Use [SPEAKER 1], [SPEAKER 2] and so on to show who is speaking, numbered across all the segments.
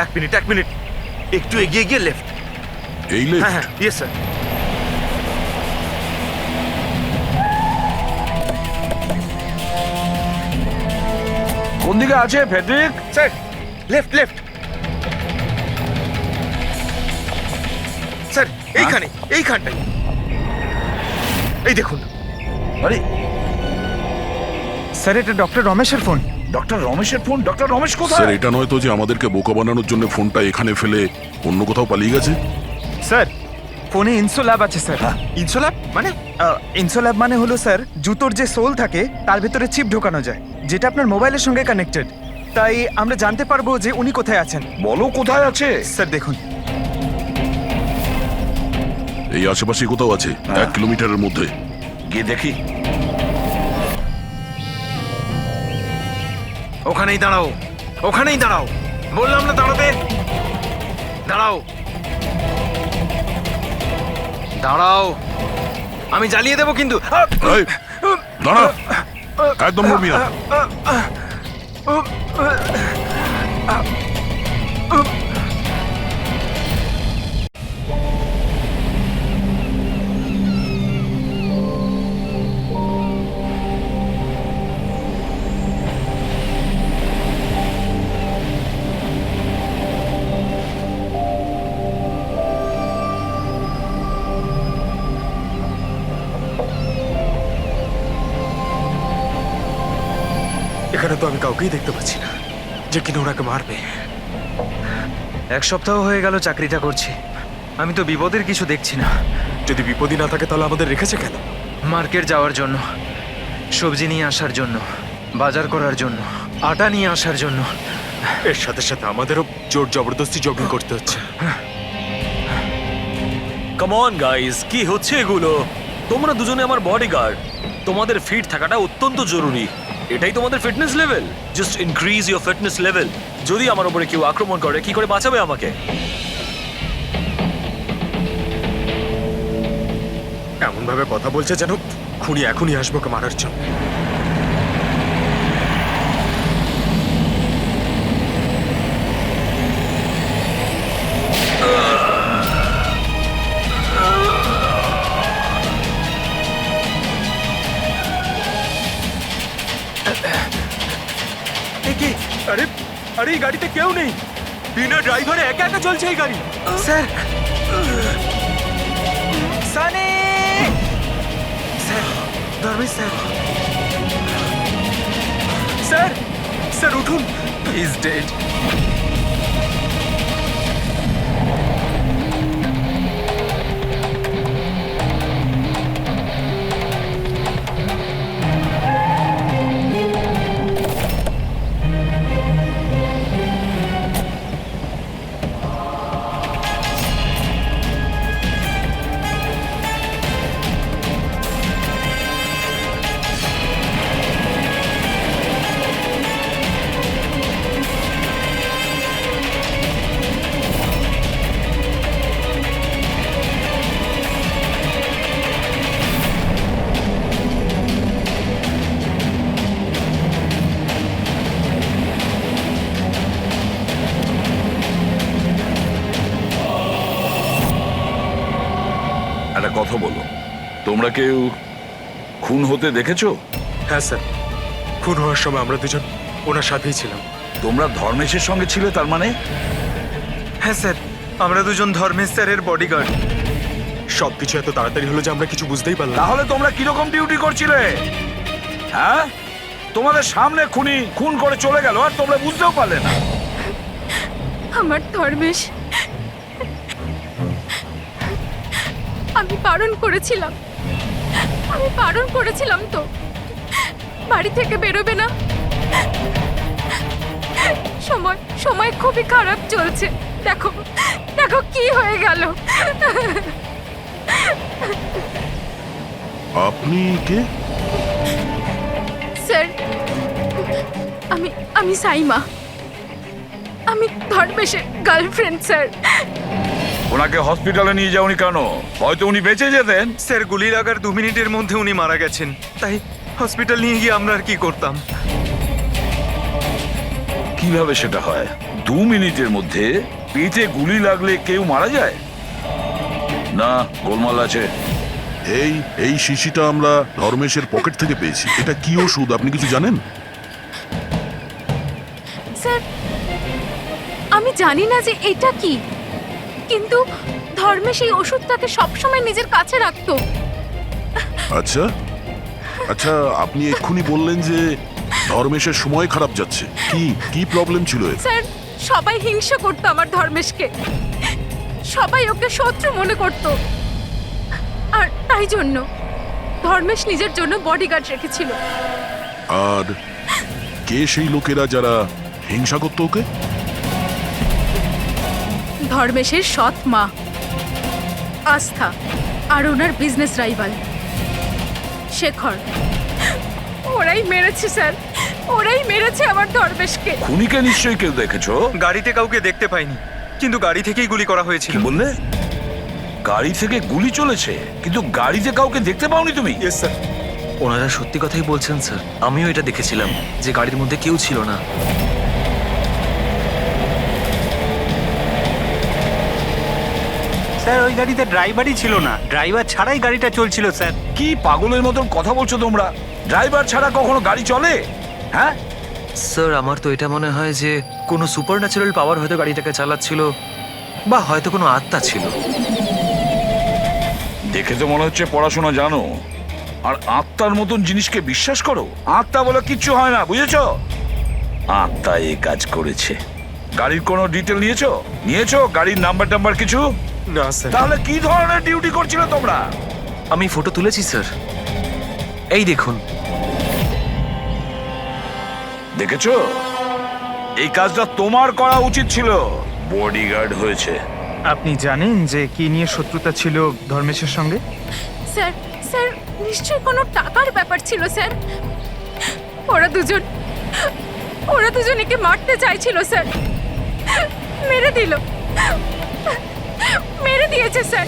[SPEAKER 1] এক মিনিট একটু এগিয়ে গিয়ে লেফট।
[SPEAKER 2] এই
[SPEAKER 1] হ্যাঁ
[SPEAKER 2] লিফট?
[SPEAKER 1] Yes sir.
[SPEAKER 3] কোন দিকে আছে ফেডরিক?
[SPEAKER 1] স্যার লেফট স্যার, এইখানটাই এই দেখুন।
[SPEAKER 3] আরে
[SPEAKER 4] স্যার এটা ডক্টর রমেশের ফোন।
[SPEAKER 3] ডক্টর রমেশের ফোন? ডক্টর রমেশ
[SPEAKER 2] স্যার
[SPEAKER 3] কোথায়?
[SPEAKER 2] এটা নয় তো যে আমাদেরকে বোকা বানানোর জন্য ফোনটা এখানে ফেলে অন্য কোথাও পালিয়ে গেছে?
[SPEAKER 4] স্যার ফোনে ইনসোল্যাব আছে স্যার।
[SPEAKER 1] ইনসোল্যাব মানে?
[SPEAKER 4] ইনসোল্যাব মানে হলো স্যার জুতোর যে সোল থাকে তার ভেতরে চিপ ঢোকানো যায়, যেটা আপনার মোবাইলের সঙ্গে কানেক্টেড। তাই আমরা জানতে পারবো যে উনি কোথায় আছেন।
[SPEAKER 3] বলো কোথায় আছে?
[SPEAKER 4] স্যার দেখুন,
[SPEAKER 2] এই আশেপাশে কোথাও আছে, 1 কিলোমিটারের মধ্যে।
[SPEAKER 3] গিয়ে দেখি।
[SPEAKER 1] ওখানেই দাঁড়াও, বললাম না দাঁড়াতে। দাঁড়াও, আমি জ্বালিয়ে দেবো কিন্তু।
[SPEAKER 2] এই, দাঁড়া, একদম নড়বি না।
[SPEAKER 1] এখানে তো আমি কাউকেই দেখতে পাচ্ছি না যে কিনা ওনাকে মারবে। 1 সপ্তাহ হয়ে গেল চাকরিটা করছি, আমি তো বিপদের কিছু দেখছি না।
[SPEAKER 5] যদি বিপদই না থাকে তাহলে আমাদের রেখেছে কেন?
[SPEAKER 1] মার্কেট যাওয়ার জন্য, সবজি নিয়ে আসার জন্য, বাজার করার জন্য, আটা নিয়ে আসার জন্য।
[SPEAKER 5] এর সাথে সাথে আমাদেরও জোর জবরদস্তি জগিং করতে হচ্ছে।
[SPEAKER 6] কাম অন গাইস, কি হচ্ছে এগুলো? তোমরা দুজনে আমার বডিগার্ড, তোমাদের ফিট থাকাটা অত্যন্ত জরুরি। এটাই তোমাদের fitness level? Just increase your fitness level. যদি আমার উপরে কেউ আক্রমণ করে, কি করে বাঁচাবে আমাকে?
[SPEAKER 5] এমন ভাবে কথা বলছে যেন খুনি এখনই আসবো ওকে মারার জন্য।
[SPEAKER 1] কি?
[SPEAKER 5] আরে আরে এই গাড়িতে কেউ নেই, বিনা ড্রাইভারে একা একা চলছে এই গাড়ি।
[SPEAKER 1] Sir, Sunny sir, Dharmesh sir,
[SPEAKER 5] sir sir উঠুন।
[SPEAKER 1] Is dead.
[SPEAKER 3] একটা কথা বলো, তোমরা কেউ খুন হতে দেখেছো?
[SPEAKER 5] হ্যাঁ স্যার, খুন হওয়ার সময় আমরা দুজন ওনার সাথেই ছিলাম।
[SPEAKER 3] তোমরা ধর্মেশের সঙ্গে ছিলে তার মানে?
[SPEAKER 1] হ্যাঁ স্যার, আমরা দুজন ধর্মেশ স্যারের বডিগার্ড।
[SPEAKER 5] সবকিছু এত তাড়াতাড়ি হলো যে আমরা কিছু বুঝতেই পারলাম না।
[SPEAKER 3] তাহলে তোমরা কিরকম ডিউটি করছিলে? হ্যাঁ, তোমাদের সামনে খুনি খুন করে চলে গেল আর তোমরা বুঝতেও পারলে না।
[SPEAKER 7] আমার ধর্মেশ, আমি বারণ করেছিলাম তো বাড়ি থেকে বেরোবে না। সময় খুবই খারাপ চলছে, দেখো দেখো কি হয়ে গেল।
[SPEAKER 2] আপনি কে?
[SPEAKER 7] স্যার, আমি সাইমা, আমি ধর্মেশের গার্লফ্রেন্ড স্যার।
[SPEAKER 3] ওনাকে হসপিটালে নিয়ে যাওনি কেন? হয়তো উনি বেঁচে যেতেন।
[SPEAKER 1] স্যার, গুলি লাগার 2 মিনিটের মধ্যে উনি মারা গেছেন, তাই হসপিটাল নিয়ে গিয়ে আমরা আর কি করতাম।
[SPEAKER 3] কিভাবে সেটা হয়? 2 মিনিটের মধ্যে পেটে গুলি লাগলে কেউ মারা যায় না? গোলমাল আছে।
[SPEAKER 2] এই এই শিশিটা আমরা ধর্মেশের পকেট থেকে পেয়েছি। এটা কি ওষুধ আপনি কিছু জানেন?
[SPEAKER 7] স্যার আমি জানি না যে এটা কি, কিন্তু ধর্মেশ এই ওষুধটাকে সবসময় নিজের কাছে রাখতো।
[SPEAKER 2] আচ্ছা আচ্ছা, আপনি এক্ষুনি বললেন যে ধর্মেশের সময় খারাপ যাচ্ছে। কি কি প্রবলেম ছিল এর?
[SPEAKER 7] স্যার সবাই হিংসা করতো আমার ধর্মেশকে, সবাই ওকে শত্রু মনে করতো, আর তাই জন্য ধর্মেশ নিজের জন্য বডিগার্ড রেখেছিল।
[SPEAKER 2] আর কে সেই লোকেরা যারা হিংসা করতো ওকে?
[SPEAKER 7] ধর্মেশের সৎ মা আস্থা আর ওনার বিজনেস রাইভাল শেখর। ওরাই মেরেছে স্যার, ওরাই মেরেছে আমার ধর্মেশকে।
[SPEAKER 3] খুনিকে নিশ্চয়ই কেউ দেখেছো?
[SPEAKER 1] গাড়িতে কাউকে দেখতে পাইনি, কিন্তু গাড়ি থেকেই গুলি করা
[SPEAKER 3] কি
[SPEAKER 1] হয়েছিল।
[SPEAKER 3] বললে? গাড়ি থেকে গুলি চলেছে, কিন্তু গাড়িতে কাউকে দেখতে পাওনি তুমি?
[SPEAKER 5] Yes sir.
[SPEAKER 6] ওনারা সত্যি কথাই বলছেন স্যার, আমিও এটা দেখেছিলাম যে গাড়ির মধ্যে কেউ ছিল না।
[SPEAKER 8] স্যার ওই গাড়িতে ড্রাইভারই ছিল না, ড্রাইভার ছাড়াই গাড়িটা চলছিল স্যার।
[SPEAKER 3] কি পাগলের মতন কথা বলছো তোমরা? ড্রাইভার ছাড়া কখনো গাড়ি চলে? হ্যাঁ,
[SPEAKER 6] স্যার আমার তো এটা মনে হয় যে কোনো সুপার ন্যাচারাল পাওয়ার হয়তো গাড়িটাকে চালাচ্ছিল, বা হয়তো কোনো আত্মা ছিল।
[SPEAKER 3] দেখে তো মনে হচ্ছে পড়াশোনা জানো, আর আত্মার মতন জিনিসকে বিশ্বাস করো? আত্মা বলে কিচ্ছু হয় না, বুঝেছো? আত্মা এই কাজ করেছে। গাড়ির কোনো ডিটেল নিয়েছো? গাড়ির নাম্বার টাম্বার কিছু?
[SPEAKER 5] না স্যার।
[SPEAKER 3] তাহলে কি ধরনের ডিউটি করছিলে তোমরা?
[SPEAKER 6] আমি ফটো তুলেছি স্যার, এই দেখুন।
[SPEAKER 3] দেখেছো, এই কাজটা তোমার করা উচিত ছিল। বডিগার্ড হয়েছে।
[SPEAKER 4] আপনি জানেন যে কি নিয়ে শত্রুতা ছিল ধর্মেশের সঙ্গে?
[SPEAKER 7] স্যার স্যার নিশ্চয়ই কোনো টাকার ব্যাপার ছিল স্যার। ওরা দুজন একে মারতে চাইছিল স্যার, মেরে দিয়েছে স্যার।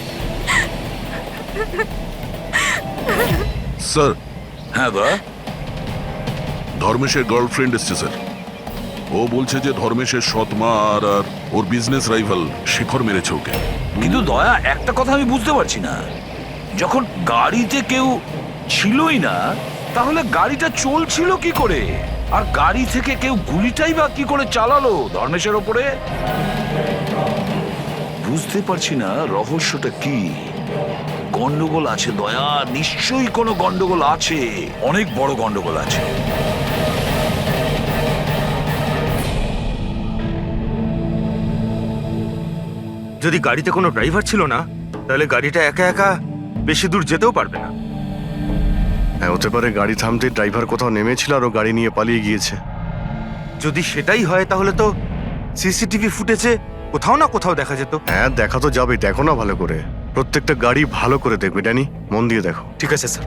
[SPEAKER 2] স্যার,
[SPEAKER 3] হ্যাঁ দা,
[SPEAKER 2] ধর্মেশের গার্লফ্রেন্ড এসছে স্যার। ও বলছে যে ধর্মেশের সৎ মা আর ওর বিজনেস রাইভাল শেখর মেরেছে ওকে।
[SPEAKER 3] কিন্তু দয়া, একটা কথা আমি বুঝতে পারছি না, যখন গাড়িতে কেউ ছিলই না, তাহলে গাড়িটা চলছিল কি করে? আর গাড়ি থেকে কেউ গুলিটাই বা কি করে চালালো ধর্মেশের ওপরে? বুঝতে পারছি না রহস্যটা কি। গন্ডগোল আছে দয়া, নিশ্চয়ই কোনো গন্ডগোল আছে, অনেক বড় গন্ডগোল আছে।
[SPEAKER 5] যদি গাড়িতে কোনো ড্রাইভার ছিল না, তাহলে গাড়িটা একা একা বেশি দূর যেতেও পারবে না।
[SPEAKER 9] হ্যাঁ, হতে পারে গাড়ি থামতে ড্রাইভার কোথাও নেমেছিল আর ও গাড়ি নিয়ে পালিয়ে গিয়েছে।
[SPEAKER 5] যদি সেটাই হয় তাহলে তো সিসিটিভি ফুটেজে কোথাও না কোথাও দেখা যেত।
[SPEAKER 9] হ্যাঁ, দেখা তো যাবে, দেখো না ভালো করে। প্রত্যেকটা গাড়ি ভালো করে দেখবে, ড্যানি, মন দিয়ে দেখো।
[SPEAKER 5] ঠিক আছে স্যার।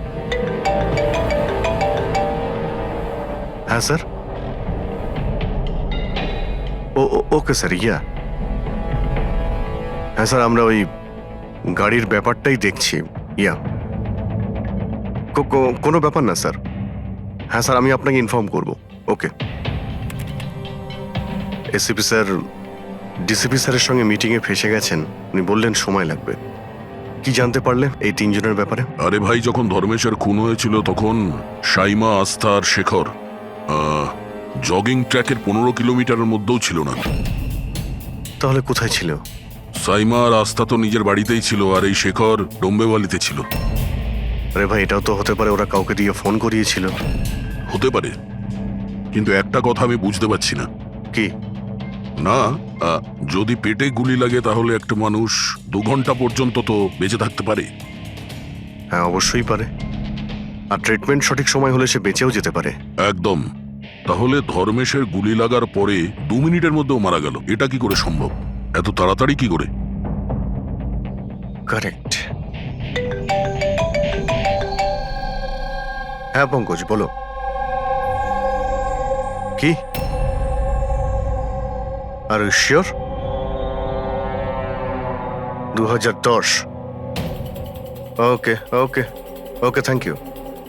[SPEAKER 9] হ্যাঁ স্যার। ওকে স্যার, হ্যাঁ স্যার, আমরা ওই গাড়ির ব্যাপারটাই দেখছি। কোনো ব্যাপার না স্যার। হ্যাঁ স্যার, আমি আপনাকে ইনফর্ম করব। ওকে। এসিপি স্যার ডিসিপি স্যারের সঙ্গে মিটিংয়ে ফেসে গেছেন, উনি বললেন সময় লাগবে। কি জানতে পারলে এই তিনজনের ব্যাপারে?
[SPEAKER 2] আরে ভাই, যখন ধর্মেশের খুন হয়েছিল তখন সাইমা, আস্থা আর শেখর জগিং ট্র্যাকের 15 কিলোমিটারের মধ্যেও ছিল না।
[SPEAKER 9] তাহলে কোথায় ছিল?
[SPEAKER 2] সাইমা আর আস্থা তো নিজের বাড়িতেই ছিল, আর এই শেখর ডোম্বেওয়ালিতে ছিল।
[SPEAKER 9] আরে ভাই, এটাও তো হতে পারে ওরা কাউকে দিয়ে ফোন করিয়েছিল।
[SPEAKER 2] হতে পারে, কিন্তু একটা কথা আমি বুঝতে পারছি না।
[SPEAKER 9] কি?
[SPEAKER 2] না, যদি পেটে গুলি লাগে তাহলে একটা মানুষ 2 ঘন্টা পর্যন্ত তো বেঁচে থাকতে পারে।
[SPEAKER 9] হ্যাঁ, অবশ্যই পারে। আর ট্রিটমেন্ট সঠিক সময় হলে সে বেঁচেও যেতে পারে।
[SPEAKER 2] একদম। তাহলে ধর্মেশের গুলি লাগার পরে 2 মিনিটের মধ্যেও মারা গেল, এটা কি করে সম্ভব? এত তাড়াতাড়ি কি করে?
[SPEAKER 9] কারেক্ট। হ্যাঁ পঙ্কজ, বলো। কি? আর sure? 2010। Okay okay okay, thank you.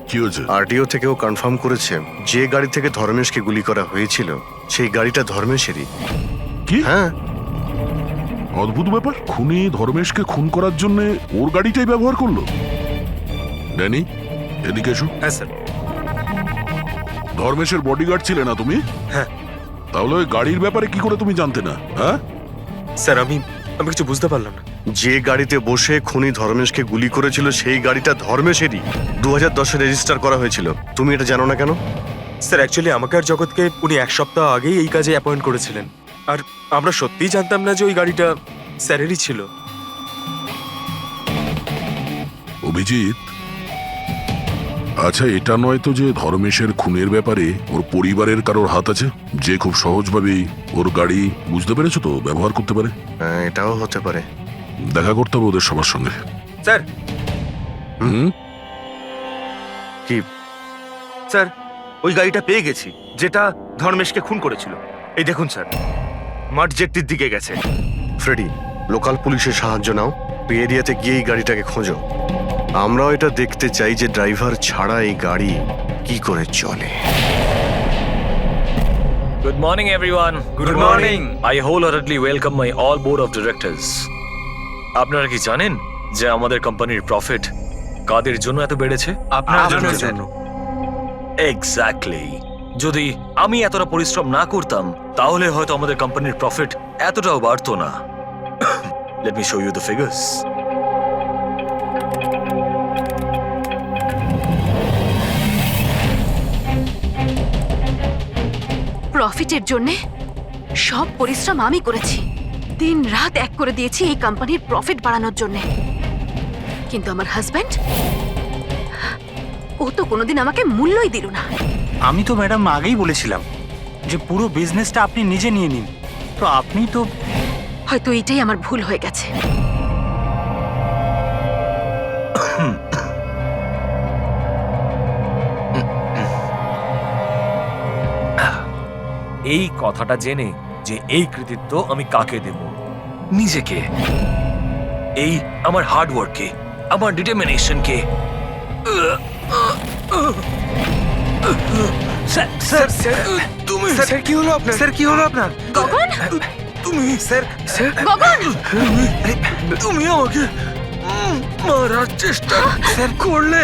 [SPEAKER 2] কি হয়েছে?
[SPEAKER 9] আরটিও থেকেও কনফার্ম করেছে যে গাড়ি থেকে ধর্মেশকে গুলি করা হয়েছিল সেই গাড়িটা ধর্মেশেরই।
[SPEAKER 2] কি
[SPEAKER 9] হ্যাঁ,
[SPEAKER 2] অদ্ভুত ব্যাপার, খুনি ধর্মেশকে খুন করার জন্য ওর গাড়িটাই ব্যবহার করলো। ড্যানি, এদিকে এসো।
[SPEAKER 1] হ্যাঁ স্যার।
[SPEAKER 2] ধর্মেশের বডিগার্ড ছিলে না তুমি?
[SPEAKER 1] হ্যাঁ।
[SPEAKER 2] তাহলে ওই গাড়ির ব্যাপারে কি করে তুমি জানতে না? হ্যাঁ,
[SPEAKER 1] স্যার আমি কিছু বুঝতে পারলাম না।
[SPEAKER 9] যে গাড়িতে বসে খুনি ধর্মেশকে গুলি করেছিল সেই গাড়িটা ধর্মেশেরই 2010-এ রেজিস্টার করা হয়েছিল। তুমি এটা জানো না কেন?
[SPEAKER 1] স্যার অ্যাকচুয়ালি আমাকে আর জগৎকে উনি 1 সপ্তাহ আগেই এই কাজে অ্যাপয়েন্ট করেছিলেন, আর আমরা সত্যিই জানতাম না যে ওই গাড়িটা স্যারেরই ছিল।
[SPEAKER 2] অভিজিৎ, আচ্ছা এটা নয় তো যে ধর্মেশের খুনের ব্যাপারে ওর পরিবারের কারোর হাত আছে, যে খুব সহজভাবেই ওর গাড়ি, বুঝতে পেরেছো তো, ব্যবহার করতে পারে?
[SPEAKER 9] হ্যাঁ, এটাও হতে পারে।
[SPEAKER 2] দেখা করতে হবে ওদের সবার সঙ্গে।
[SPEAKER 1] স্যার
[SPEAKER 2] হুম,
[SPEAKER 9] কি?
[SPEAKER 5] স্যার ওই গাড়িটা পেয়ে গেছি যেটা ধর্মেশকে খুন করেছিল। এই দেখুন স্যার, মাঠ জেটটির দিকে গেছে।
[SPEAKER 9] ফ্রেডি, লোকাল পুলিশের সাহায্য নাও, ওই এরিয়াতে গিয়ে এই গাড়িটাকে খোঁজো। আমরাও এটা দেখতে চাই যে ড্রাইভার ছাড়া এই গাড়ি কি করে চলে।
[SPEAKER 6] Good morning, everyone.
[SPEAKER 1] Good morning.
[SPEAKER 6] I wholeheartedly welcome my all board of directors. আপনারা কি জানেন যে আমাদের কোম্পানির প্রফিট কাদের জন্য এত বেড়েছে?
[SPEAKER 1] আপনার জন্য।
[SPEAKER 6] এক্স্যাক্টলি। যদি আমি এতটা পরিশ্রম না করতাম তাহলে হয়তো আমাদের কোম্পানির প্রফিট এতটাও বাড়তো না। Let me show you the figures.
[SPEAKER 7] প্রফিটের জন্য সব পরিশ্রম আমি করেছি, দিন রাত এক করে দিয়েছি এই কোম্পানির প্রফিট বাড়ানোর জন্য। কিন্তু আমার হাজবেন্ড, ও তো কোনোদিন আমাকে মূল্যই দিল না।
[SPEAKER 8] আমি তো ম্যাডাম আগেই বলেছিলাম যে পুরো বিজনেসটা আপনি নিজে নিয়ে নিন, তো আপনি তো
[SPEAKER 7] হয়তো এটাই আমার ভুল হয়ে গেছে।
[SPEAKER 6] এই কথাটা জেনে যে এই কৃতিত্ব আমি কাকে দেব? নিজেকে। এই আমার হার্ড ওয়ার্ককে, আমার ডিটারমিনেশনকে।
[SPEAKER 1] স্যার স্যার তুমি স্যার কি হলো আপনার? স্যার কি হলো আপনার?
[SPEAKER 7] গগন,
[SPEAKER 1] তুমি স্যার স্যার
[SPEAKER 7] গগন,
[SPEAKER 1] তুমি আমাকে মারার চেষ্টা স্যার করলে।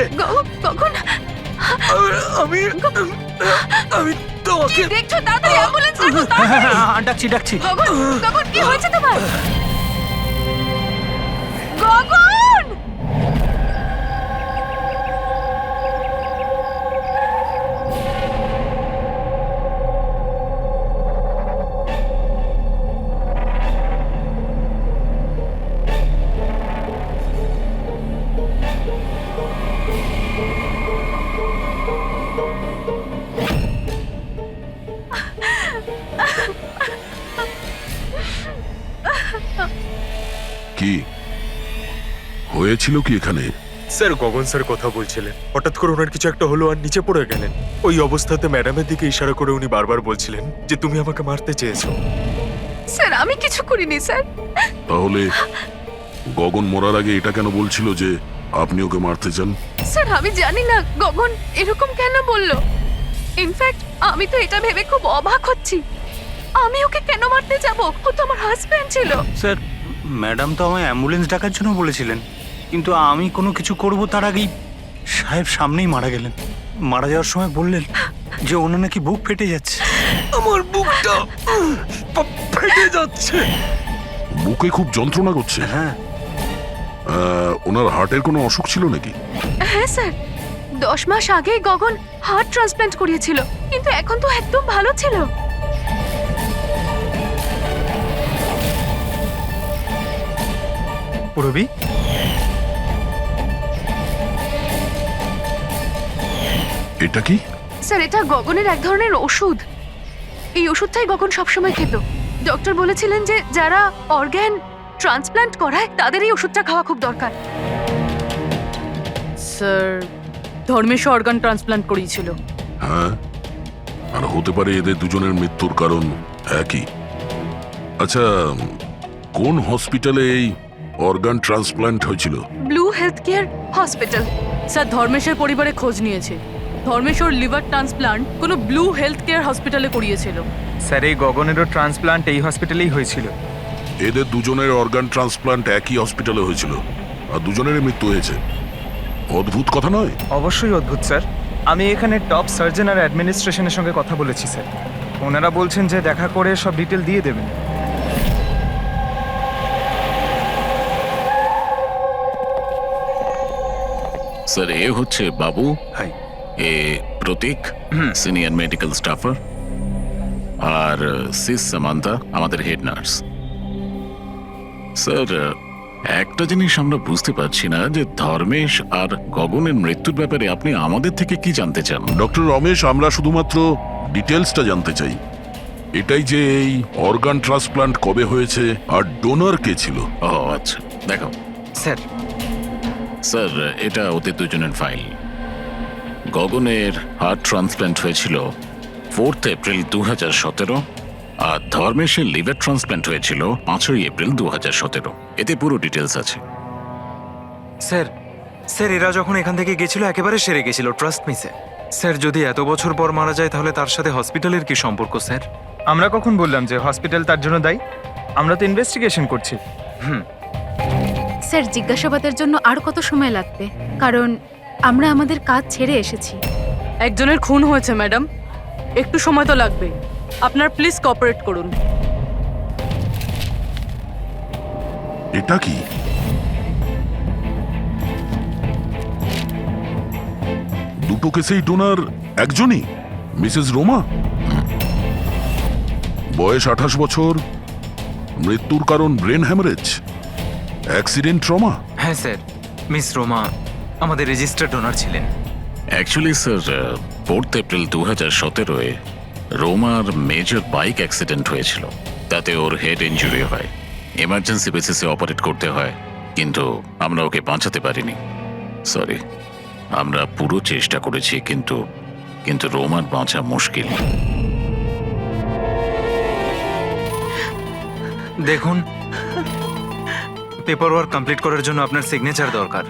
[SPEAKER 7] গগন,
[SPEAKER 1] আমি আমি তোমাকে
[SPEAKER 7] কি দেখছো? তাড়াতাড়ি অ্যাম্বুলেন্স ডাকো, তাড়াতাড়ি।
[SPEAKER 8] ডাকছি ডাকছি।
[SPEAKER 7] গগন, গগন, কি হয়েছে তোমার? গগন!
[SPEAKER 2] কি হয়েছিল কি এখানে?
[SPEAKER 1] স্যার গগন স্যার কথা বলছিলেন, হঠাৎ করে ওনার কিছু একটা হলো আর নিচে পড়ে গেলেন। ওই অবস্থাতে ম্যাডামের দিকে ইশারা করে উনি বারবার বলছিলেন যে তুমি আমাকে মারতে চেয়েছো।
[SPEAKER 7] স্যার আমি কিছু করিনি স্যার।
[SPEAKER 2] তাহলে গগন মরার আগে এটা কেন বলছিল যে আপনি ওকে মারতে চান?
[SPEAKER 7] স্যার আমি জানি না গগন এরকম কেন বলল। ইনফ্যাক্ট আমি তো এটা ভেবে খুব অবাক হচ্ছি, আমি ওকে কেন মারতে যাব? ও তো আমার হাজবেন্ড ছিল।
[SPEAKER 8] স্যার, ম্যাডাম তো আমায় অ্যাম্বুলেন্স ডাকার জন্য বলেছিলেন, কিন্তু আমি কোনো কিছু করব তার আগেই সাহেব সামনেই মারা গেলেন। মারা যাওয়ার সময় বললেন যে ওনার নাকি বুক ফেটে যাচ্ছে।
[SPEAKER 1] আমার বুকটা ফেটে যাচ্ছে।
[SPEAKER 2] বুকে খুব যন্ত্রণা করছে?
[SPEAKER 8] হ্যাঁ।
[SPEAKER 2] ওনার হার্টের কোনো অসুখ ছিল নাকি?
[SPEAKER 7] হ্যাঁ স্যার, 10 মাস আগে গগন হার্ট ট্রান্সপ্ল্যান্ট করিয়েছিল, কিন্তু এখন তো একদম ভালো ছিল।
[SPEAKER 4] রবি,
[SPEAKER 2] এটা কি?
[SPEAKER 7] স্যার এটা গগনের এক ধরনের ওষুধ। এই ওষুধটাই গগন সবসময় খেত। ডক্টর বলেছিলেন যে যারা অর্গ্যান ট্রান্সপ্ল্যান্ট করায় তাদের এই ওষুধটা খাওয়া খুব দরকার।
[SPEAKER 10] স্যার ধর্মেশ অর্গান ট্রান্সপ্ল্যান্ট করিয়েছিল।
[SPEAKER 2] হ্যাঁ, আর হতে পারে এদের দুজনের মৃত্যুর কারণ একই। আচ্ছা, কোন হসপিটালে এই অর্গান ট্রান্সপ্ল্যান্ট হয়েছিল?
[SPEAKER 7] Blue health care hospital.
[SPEAKER 10] Sir ধর্মেশের পরিবারে খোঁজ নিয়েছে, ধর্মেশ্বর লিভার ট্রান্সপ্লান্ট কোনো ব্লু হেলথ কেয়ার হসপিটালে করিয়েছিল।
[SPEAKER 4] স্যার এই গগনেরও ট্রান্সপ্লান্ট এই হসপিটালেই হয়েছিল।
[SPEAKER 2] এদের দুজনের অর্গান ট্রান্সপ্লান্ট একই হসপিটালে হয়েছিল আর দুজনেরই মৃত্যু হয়েছে। অদ্ভুত কথা নয়?
[SPEAKER 4] অবশ্যই অদ্ভুত স্যার। আমি এখানে টপ সার্জন আর অ্যাডমিনিস্ট্রেশনের সঙ্গে কথা বলেছি স্যার। ওনারা বলছেন যে দেখা করে সব ডিটেল দিয়ে দেবেন।
[SPEAKER 11] স্যার এ হচ্ছে বাবু,
[SPEAKER 8] হাই।
[SPEAKER 11] এ প্রতীক সিনিয়র মেডিকেল স্টাফার, আর সিস সামান্তা আমাদের হেড নার্স। স্যার একটা জিনিস আমরা বুঝতে পারছি না যে ধর্মেশ আর গগনের মৃত্যুর ব্যাপারে আপনি আমাদের থেকে কি জানতে চান?
[SPEAKER 2] ডক্টর রমেশ, আমরা শুধুমাত্র ডিটেলসটা জানতে চাই। এটাই যে এই অর্গান ট্রান্সপ্লান্ট কবে হয়েছে আর ডোনার কে ছিল।
[SPEAKER 11] ও আচ্ছা, দেখো
[SPEAKER 1] স্যার
[SPEAKER 11] স্যার, এটা ওদের দুজনের ফাইল। গগনের হার্ট ট্রান্সপ্ল্যান্ট হয়েছিল 4 এপ্রিল 2017, আর ধর্মেশের লিভার ট্রান্সপ্ল্যান্ট হয়েছিল 5 এপ্রিল 2017। এতে পুরো ডিটেলস আছে।
[SPEAKER 1] স্যার স্যার এরা যখন এখান থেকে গেছিল একেবারে সেরে গেছিল, ট্রাস্ট মি স্যার। স্যার যদি এত বছর পর মারা যায় তাহলে তার সাথে হসপিটালের কি সম্পর্ক স্যার?
[SPEAKER 4] আমরা কখন বললাম যে হসপিটাল তার জন্য দায়ী? আমরা তো ইনভেস্টিগেশন করছি।
[SPEAKER 7] স্যার জিজ্ঞাসাবাদের জন্য আর কত সময় লাগবে? কারণ আমরা আমাদের কাজ ছেড়ে এসেছি।
[SPEAKER 10] একজনের খুন হয়েছে ম্যাডাম, একটু সময় তো লাগবে। আপনার প্লিজ কোঅপারেট করুন।
[SPEAKER 2] এটা কি? দুটো কেসেই ডোনার একজনই, মিসেস রোমা। বয়স 28 বছর, মৃত্যুর কারণ ব্রেন হ্যামারেজ, অ্যাক্সিডেন্ট ট্রমা।
[SPEAKER 1] হ্যাঁ স্যার, মিস রোমা আমাদের রেজিস্টার্ড ডোনার ছিলেন।
[SPEAKER 11] অ্যাকচুয়ালি স্যার 4 এপ্রিল 2017-এ রোমার মেজর বাইক অ্যাক্সিডেন্ট হয়েছিল। তাতে ওর হেড ইনজুরি হয়, এমার্জেন্সি বেসিসে অপারেট করতে হয়, কিন্তু আমরা ওকে বাঁচাতে পারিনি। সরি, আমরা পুরো চেষ্টা করেছি, কিন্তু রোমার বাঁচা মুশকিল।
[SPEAKER 1] দেখুন, পেপার ওয়ার্ক কমপ্লিট করার জন্য আপনার সিগনেচার দরকার,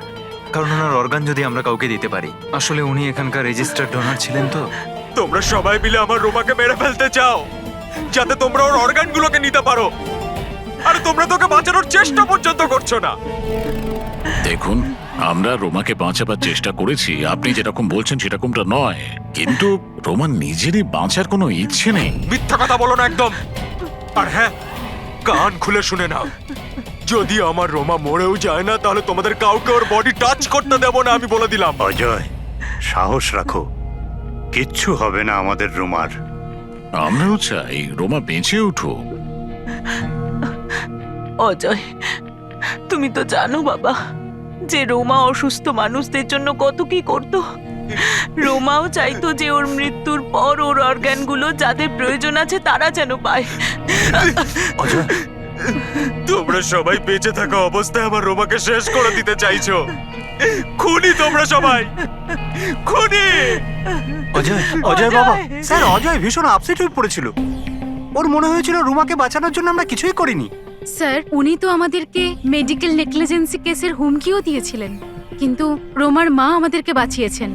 [SPEAKER 1] কারণ ওনার অর্গান যদি আমরা কাউকে দিতে পারি। আসলে উনি এখানকার রেজিস্টার্ড ডোনার ছিলেন। তো
[SPEAKER 6] তোমরা সবাই মিলে আমার রোমাকে মেরে ফেলতে চাও যাতে তোমরা ওর অর্গানগুলোকে নিতে পারো, আর তোমরা তোকে বাঁচানোর চেষ্টা পর্যন্ত করছো না।
[SPEAKER 11] দেখুন, আমরা রোমাকে বাঁচাবার চেষ্টা করেছি, আপনি যেরকম বলছেন সেরকমটা নয়, কিন্তু রোমার নিজেরই বাঁচার কোনো ইচ্ছে নেই।
[SPEAKER 6] মিথ্যা কথা বলো না একদম। আর হ্যাঁ, কান খুলে শুনে নাও, যদি আমার রোমা মরেও যায় না তাহলে তোমাদের কাউকে ওর বডি টাচ করতে দেব না, আমি বলে দিলাম।
[SPEAKER 8] অজয়, সাহস রাখো, কিচ্ছু হবে না আমাদের রোমার।
[SPEAKER 11] আমরাও চাই রোমা বেঁচে উঠুক।
[SPEAKER 12] অজয়, তুমি তো জানো বাবা যে রোমা অসুস্থ মানুষদের জন্য কত কি করতো। রোমাও চাইতো যে ওর মৃত্যুর পর ওর অর্গানগুলো যাদের প্রয়োজন আছে তারা যেন পায়।
[SPEAKER 8] অজয়,
[SPEAKER 6] তোমরা সবাই বেঁচে থাকা অবস্থায় আমার রোমাকে শেষ করে দিতে চাইছো। খুনি তোমরা সবাই, খুনি।
[SPEAKER 8] অজয়, অজয় বাবা। স্যার, অজয় ভীষণ আপসেট হয়ে পড়েছিল। ওর মনে হয়েছিল রুমাকে বাঁচানোর জন্য আমরা কিছুই করিনি।
[SPEAKER 7] স্যার উনি তো আমাদেরকে মেডিকেল নেগলিজেন্সি কেসের হুমকিও দিয়েছিলেন, কিন্তু রোমার মা আমাদেরকে বাঁচিয়েছেন।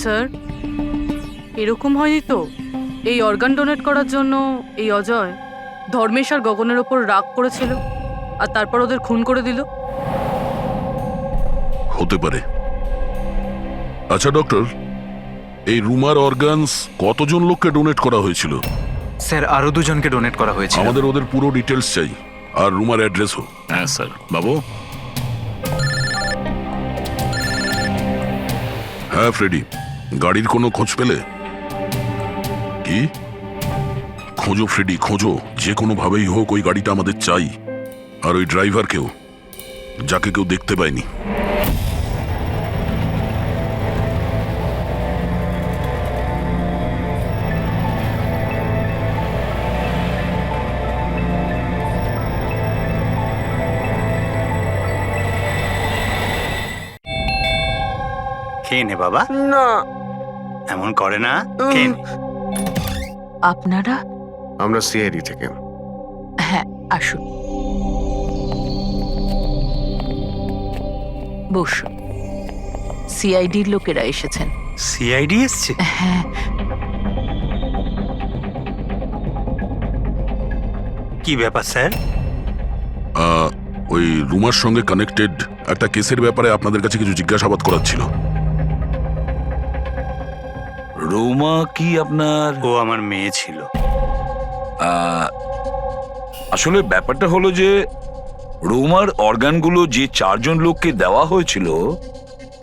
[SPEAKER 10] স্যার এরকম হয়নি তো? এই অর্গান ডোনেট করার জন্য এই অজয় ধর্মেশ আর গগনের ওপর রাগ করেছিল আর তারপর ওদের খুন করে দিল।
[SPEAKER 2] হতে পারে। আচ্ছা ডক্টর, এই রুমার অর্গানস কতজন লোককে ডোনেট করা হয়েছিল?
[SPEAKER 1] স্যার আরো দুজনকে ডোনেট করা হয়েছে।
[SPEAKER 2] আমাদের ওদের পুরো ডিটেলস চাই, আর রুমার অ্যাড্রেসও।
[SPEAKER 11] হ্যাঁ স্যার। বাবু।
[SPEAKER 2] হ্যাঁ ফ্রেডি, গাড়ির কোনো খোঁজ পেলে? কি? খোঁজো ফ্রেডি, খোঁজো, যে কোনো ভাবেই হোক ওই গাড়িটা আমাদের চাই, আর ওই ড্রাইভারকেও, যাকে কেউ দেখতে পায়নি।
[SPEAKER 8] খেয়ে নে বাবা।
[SPEAKER 12] না,
[SPEAKER 8] এমন করে না, খেয়ে নে।
[SPEAKER 12] আপনারা?
[SPEAKER 9] আমরা সিআইডি থেকে।
[SPEAKER 12] হ্যাঁ, আসুন। বস, সিআইডির লোকেরা এসেছেন।
[SPEAKER 8] সিআইডি এসছে?
[SPEAKER 12] হ্যাঁ,
[SPEAKER 8] কি ব্যাপার স্যার?
[SPEAKER 2] ওই রুমার সঙ্গে কানেক্টেড একটা কেসের ব্যাপারে আপনাদের কাছে কিছু জিজ্ঞাসাবাদ করার ছিল।
[SPEAKER 3] রোমা কি আপনার?
[SPEAKER 8] ও আমার মেয়ে ছিল।
[SPEAKER 3] আসলে ব্যাপারটা হলো যে রোমার অর্গানগুলো যে 4 জন লোককে দেওয়া হয়েছিল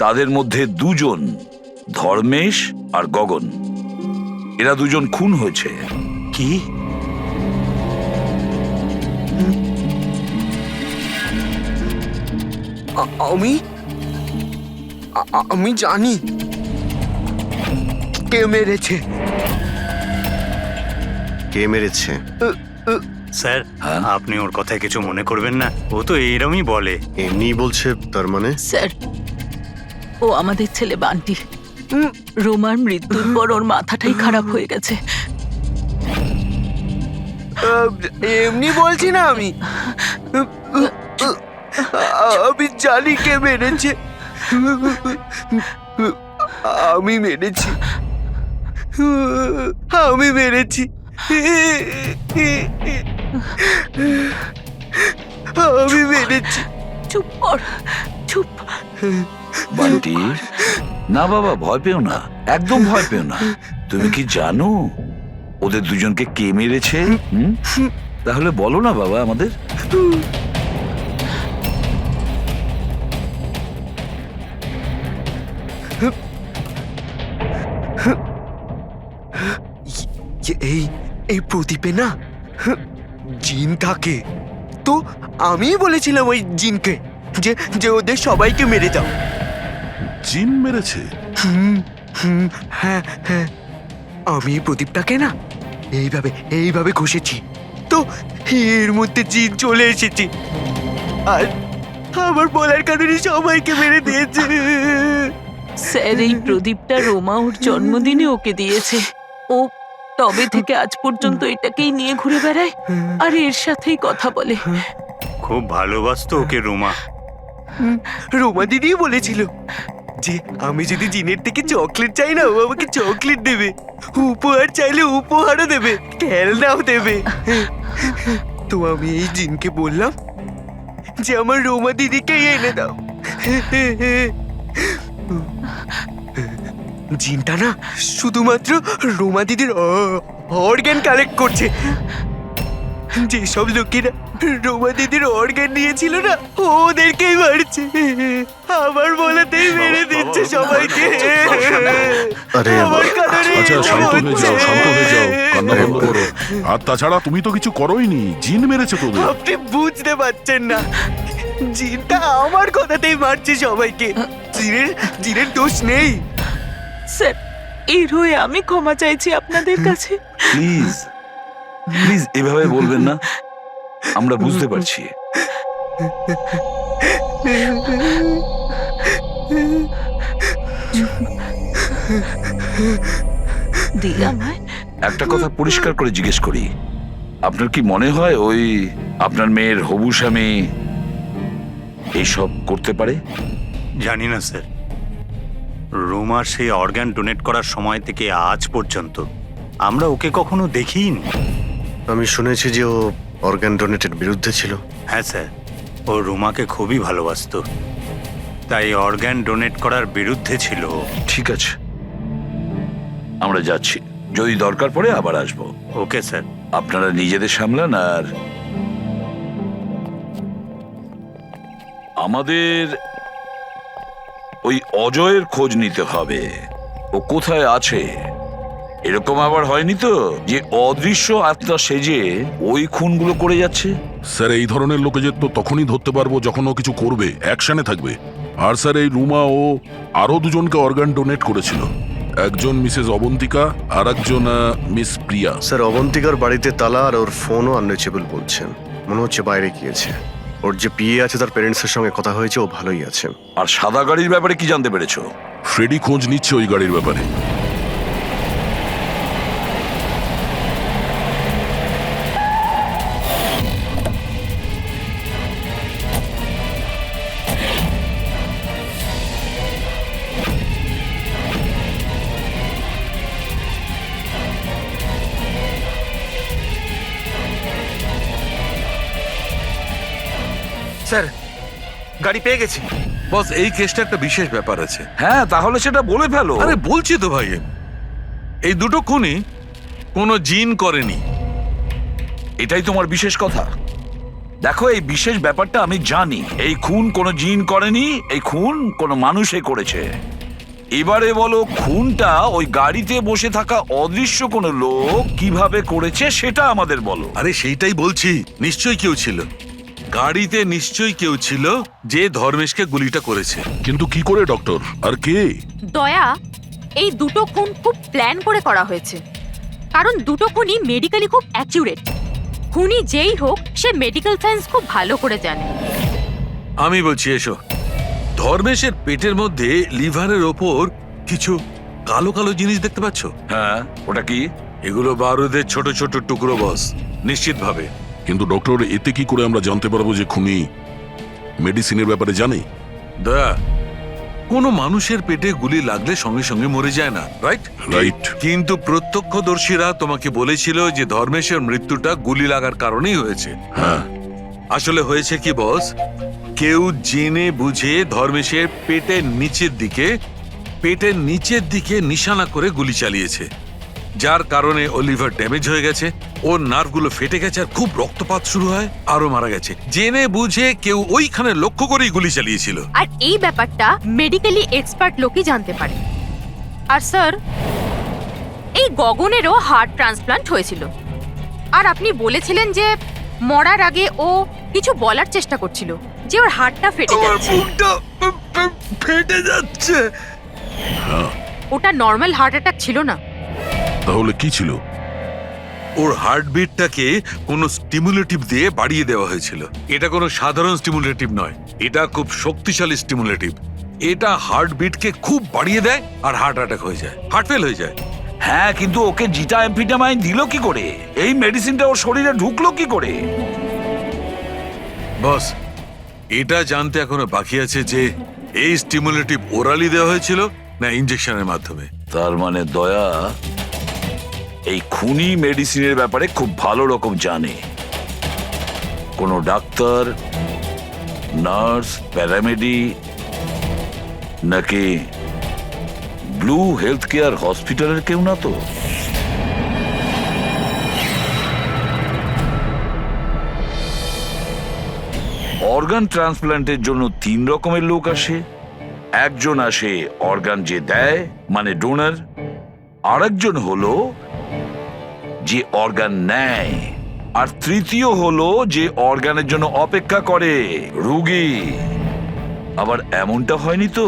[SPEAKER 3] তাদের মধ্যে 2 জন, ধর্মেশ আর গগন, এরা 2 জন খুন হয়েছে।
[SPEAKER 8] কি?
[SPEAKER 5] আমি জানি কে মেরেছে।
[SPEAKER 9] কে মেরেছে?
[SPEAKER 8] স্যার, আপনি ওর কথায় কিছু মনে করবেন না, ও তো এইরকমই বলে।
[SPEAKER 9] এমনি বলছে তার মানে?
[SPEAKER 12] স্যার, ও আমাদের ছেলে বান্টি। রোমার মৃত্যুর পর ওর মাথাটাই খারাপ হয়ে গেছে।
[SPEAKER 5] এমনি বলছি না আমি। আমি জানি কে মেরেছে। আমি মেরেছি। আমি মেরেছি। আমি মেরেছি।
[SPEAKER 12] চুপ কর, চুপ।
[SPEAKER 3] বান্টি, না বাবা, ভয় পেও না, একদম ভয় পেও না। তুমি কি জানো ওদের 2 জনকে কে মেরেছে? তাহলে বলো না বাবা আমাদের।
[SPEAKER 5] এই প্রদীপে না জিন থাকে, তো আমি বলেছিলাম ওই জিনকে যে যে ওদের সবাইকে মেরে দাও।
[SPEAKER 2] জিন মেরেছে?
[SPEAKER 5] হ্যাঁ হ্যাঁ, আমি এই প্রদীপটাকে না এইভাবে ঘষেছি, তো এর মধ্যে জিন চলে এসেছে আর আমার বলার কারণে সবাইকে মেরে দিয়েছে।
[SPEAKER 12] স্যার, এই প্রদীপটা রোমা ওর জন্মদিনে ওকে দিয়েছে। ও তবে থেকে আজ পর্যন্ত এটাকেই নিয়ে ঘুরে বেড়ায় আর এর সাথেই কথা বলে।
[SPEAKER 8] খুব ভালোবাসতো ওকে রোমা।
[SPEAKER 5] রোমা দিদি বলেছিল যে আমি যদি জিনের থেকে চকলেট চাই না, ও আমাকে চকলেট দেবে, উপহার চাইলে উপহারও দেবে, খেলনাও দেবে। তো আমি এই জিনকে বললাম যে আমার রোমা দিদিকে এনে দাও। জিনটা না শুধুমাত্র রোমা দিদির অর্গান কালেক্ট করছে। যেসব লোকেরা রোমা দিদির অর্গান নিয়েছিল না, ওদেরকেই মারছে। আমার বলাতেই মেরে দিচ্ছে সবাইকে।
[SPEAKER 9] আরে
[SPEAKER 5] আমার কারণে
[SPEAKER 2] আচ্ছা,
[SPEAKER 5] এটা
[SPEAKER 2] শান্ত হয়ে যাও,
[SPEAKER 5] হচ্ছে।
[SPEAKER 2] শান্ত হয়ে যাও, কান্না বন্ধ করো। আর তাছাড়া তুমি তো কিছু করোইনি, জিন মেরেছে তোদের।
[SPEAKER 5] আপনি বুঝতে পারছেন না, জিনটা আমার কথাতেই মারছে সবাইকে। জিনের দোষ নেই।
[SPEAKER 12] স্যার, এর হয়ে আমি ক্ষমা চাইছি আপনাদের কাছে।
[SPEAKER 3] প্লিজ প্লিজ এভাবে বলবেন না, আমরা বুঝতে পারছি।
[SPEAKER 12] দিই আমায়।
[SPEAKER 3] একটা কথা পরিষ্কার করে জিজ্ঞেস করি, আপনার কি মনে হয় ওই আপনার মেয়ের হবু স্বামী এইসব করতে পারে?
[SPEAKER 8] জানি না স্যার, রোমার সেই অর্গান ডোনেট করার সময় থেকে আজ পর্যন্ত আমরা ওকে কখনো দেখিনি।
[SPEAKER 9] আমি শুনেছি যে ও অর্গান ডোনেটের বিরুদ্ধে ছিল।
[SPEAKER 8] হ্যাঁ স্যার, ও রোমাকে খুবই ভালোবাসতো, তাই অর্গান ডোনেট করার বিরুদ্ধে ছিল।
[SPEAKER 3] ঠিক আছে, আমরা যাচ্ছি, যদি দরকার পড়ে আবার আসবো।
[SPEAKER 8] Okay sir.
[SPEAKER 3] আপনারা নিজেদের সামলান। আর আমাদের ওই অজয়ের খোঁজ নিতে হবে, ও কোথায় আছে। এরকম আবার হয়নি তো যে অদৃশ্য আত্মা সেজে ওই খুনগুলো করে যাচ্ছে?
[SPEAKER 2] স্যার, এই ধরনের লোকেদের তো তখনই ধরতে পারবো যখন ও কিছু করবে, অ্যাকশনে থাকবে। আর স্যার, এই রুমা ও আরো 2 জনকে অর্গান ডোনেট করেছিল, একজন মিসেস অবন্তিকা আর একজন মিস প্রিয়া।
[SPEAKER 9] স্যার, অবন্তিকার বাড়িতে তালা আর ওর ফোনও আনরিচেবল বলছেন, মনে হচ্ছে বাইরে গিয়েছে। ওর যে পিএ আছে তার প্যারেন্টসের সঙ্গে কথা হয়েছে, ও ভালোই আছে।
[SPEAKER 3] আর সাদা গাড়ির ব্যাপারে কি জানতে পেরেছো?
[SPEAKER 2] ফ্রেডি খোঁজ নিচ্ছে ওই গাড়ির ব্যাপারে।
[SPEAKER 4] স্যার গাড়ি পেয়ে গেছি।
[SPEAKER 13] বস এই কেসটা একটা বিশেষ ব্যাপার আছে।
[SPEAKER 3] হ্যাঁ, তাহলে সেটা বলে ফেলো।
[SPEAKER 13] আরে বলছি তো ভাই, এই দুটো খুনি কোনো জিন করেনি।
[SPEAKER 3] এটাই তোমার বিশেষ কথা। দেখো, এই বিশেষ ব্যাপারটা আমি জানি। এই খুন কোনো জিন করেনি, এই খুন কোনো মানুষে করেছে। এবারে বলো, খুনটা ওই গাড়িতে বসে থাকা অদৃশ্য কোনো লোক কিভাবে করেছে সেটা আমাদের বলো।
[SPEAKER 13] আরে সেইটাই বলছি, নিশ্চয়ই কেউ ছিল গাড়িতে, নিশ্চয়ই কেউ ছিল যে ধর্মেশকে গুলিটা করেছে।
[SPEAKER 2] কিন্তু কি করে ডক্টর, আর কে?
[SPEAKER 7] দয়া, এই দুটো খুন খুব প্ল্যান করে করা হয়েছে, কারণ দুটো খুনই মেডিকেলি খুব অ্যাকিউরেট। খুনি যেই হোক, সে মেডিকেল সায়েন্স খুব ভালো করে জানে।
[SPEAKER 13] আমি বলছি এসো, ধর্মেশের পেটের মধ্যে লিভারের ওপর কিছু কালো কালো জিনিস দেখতে পাচ্ছ?
[SPEAKER 3] হ্যাঁ, ওটা কি?
[SPEAKER 13] এগুলো বারুদের ছোট ছোট টুকরো বস, নিশ্চিত ভাবে।
[SPEAKER 2] কিন্তু ডক্টর, এতে কি করে আমরা জানতে পারবো যে খুনি মেডিসিনের ব্যাপারে জানে?
[SPEAKER 13] দয়া, কোনো মানুষের পেটে গুলি লাগলে সঙ্গে সঙ্গে মরে যায় না, রাইট?
[SPEAKER 2] রাইট।
[SPEAKER 13] কিন্তু প্রত্যক্ষদর্শীরা তোমাকে বলেছিল যে ধর্মেশের মৃত্যুটা গুলি লাগার কারণেই হয়েছে।
[SPEAKER 2] হ্যাঁ।
[SPEAKER 13] আসলে হয়েছে কি বস, কেউ জেনে বুঝে ধর্মেশের পেটের নিচের দিকে নিশানা করে গুলি চালিয়েছে, যার কারণে ও লিভার ড্যামেজ হয়ে গেছে, ওর নার্ভগুলো ফেটে গেছে, আর খুব রক্তপাত শুরু হয়, আরো মারা গেছে। জেনে বুঝে কেউ ওইখানে লক্ষ্য করেই গুলি চালিয়েছিল।
[SPEAKER 7] আর এই ব্যাপারটা মেডিকেলি এক্সপার্ট লোকই জানতে পারে। আর স্যার, এই গগনেরও হার্ট ট্রান্সপ্লান্ট হয়েছিল, আর আপনি বলেছিলেন যে মরার আগে ও কিছু বলার চেষ্টা করছিল, যে ওর হার্টটা ফেটে যাচ্ছে।
[SPEAKER 13] ফেটে যাচ্ছে।
[SPEAKER 7] ওটা নর্মাল হার্ট অ্যাটাক ছিল না।
[SPEAKER 2] তাহলে কি ছিল?
[SPEAKER 13] ওর হার্টবিটটাকে কোনো স্টিমুলেটিভ দিয়ে বাড়িয়ে দেওয়া হয়েছিল। এটা কোনো সাধারণ স্টিমুলেটিভ নয়, এটা খুব শক্তিশালী স্টিমুলেটিভ। এটা হার্টবিটকে খুব বাড়িয়ে দেয় আর হার্ট অ্যাটাক হয়ে যায়, হার্ট ফেল হয়ে যায়।
[SPEAKER 3] হ্যাঁ, কিন্তু ওকে জিটা অ্যাম্ফিটামাইন দিল কি করে? এই মেডিসিনটা ওর শরীরে ঢুকলো কি করে?
[SPEAKER 13] বস, এটা জানতে এখনো বাকি আছে যে এই স্টিমুলেটিভ ওরালি দেওয়া হয়েছিল না ইনজেকশনের মাধ্যমে।
[SPEAKER 3] তার মানে দয়া এই খুনি মেডিসিনের ব্যাপারে খুব ভালো রকম জানে। কোনো ডাক্তার, নার্স, প্যারামেডি নাকি ব্লু হেলথ কেয়ার হসপিটালের কেউ না তো? অর্গান ট্রান্সপ্ল্যান্টের জন্য 3 রকমের লোক আসে। একজন আসে অর্গান যে দেয়, মানে ডোনার। আরেকজন হলো যে অর্গান নেয়, আর তৃতীয় হলো যে অর্গানের জন্য অপেক্ষা করে, রোগী। আবার এমনটা হয়নি তো